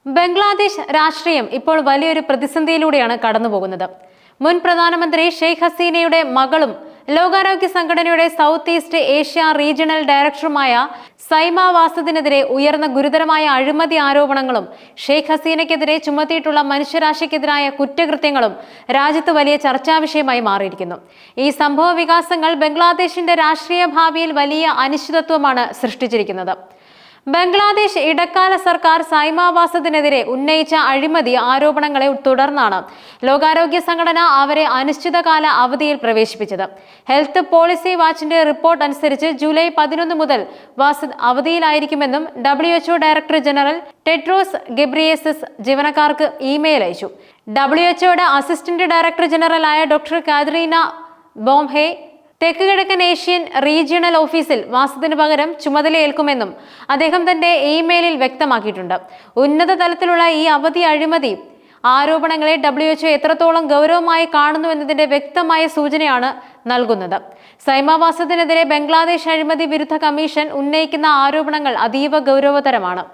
ബംഗ്ലാദേശ് രാഷ്ട്രീയം ഇപ്പോൾ വലിയൊരു പ്രതിസന്ധിയിലൂടെയാണ് കടന്നുപോകുന്നത്. മുൻ പ്രധാനമന്ത്രി ഷെയ്ഖ് ഹസീനയുടെ മകളും ലോകാരോഗ്യ സംഘടനയുടെ സൗത്ത് ഈസ്റ്റ് ഏഷ്യ റീജിയണൽ ഡയറക്ടറുമായ സൈമ വാസദിനെതിരെ ഉയർന്ന ഗുരുതരമായ അഴിമതി ആരോപണങ്ങളും ഷെയ്ഖ് ഹസീനയ്ക്കെതിരെ ചുമത്തിയിട്ടുള്ള മനുഷ്യരാശിക്കെതിരായ കുറ്റകൃത്യങ്ങളും രാജ്യത്ത് വലിയ ചർച്ചാ വിഷയമായി മാറിയിരിക്കുന്നു. ഈ സംഭവ വികാസങ്ങൾ ബംഗ്ലാദേശിന്റെ രാഷ്ട്രീയ ഭാവിയിൽ വലിയ അനിശ്ചിതത്വമാണ് സൃഷ്ടിച്ചിരിക്കുന്നത്. ബംഗ്ലാദേശ് ഇടക്കാല സർക്കാർ സൈമ വാസദിനെതിരെ ഉന്നയിച്ച അഴിമതി ആരോപണങ്ങളെ തുടർന്നാണ് ലോകാരോഗ്യ സംഘടന അവരെ അനിശ്ചിതകാല അവധിയിൽ പ്രവേശിപ്പിച്ചത്. ഹെൽത്ത് പോളിസി വാച്ചിന്റെ റിപ്പോർട്ട് അനുസരിച്ച് ജൂലൈ 11 മുതൽ വാസദ് അവധിയിലായിരിക്കുമെന്നും WHO director general Tedros Ghebreyesus ജീവനക്കാർക്ക് ഇമെയിൽ അയച്ചു. WHOയുടെ അസിസ്റ്റന്റ് ഡയറക്ടർ ജനറലായ ഡോക്ടർ കാതറീന ബോംഹെ തെക്ക് കിഴക്കൻ ഏഷ്യൻ റീജിയണൽ ഓഫീസിൽ വാസദിന് പകരം ചുമതലയേൽക്കുമെന്നും അദ്ദേഹം തന്റെ ഇമെയിലിൽ വ്യക്തമാക്കിയിട്ടുണ്ട്. ഉന്നത തലത്തിലുള്ള ഈ അവധി അഴിമതി ആരോപണങ്ങളെ WHO എത്രത്തോളം ഗൗരവമായി കാണുന്നു എന്നതിന്റെ വ്യക്തമായ സൂചനയാണ് നൽകുന്നത്. സൈമ വാസദിനെതിരെ ബംഗ്ലാദേശ് അഴിമതി വിരുദ്ധ കമ്മീഷൻ ഉന്നയിക്കുന്ന ആരോപണങ്ങൾ അതീവ ഗൗരവതരമാണ്.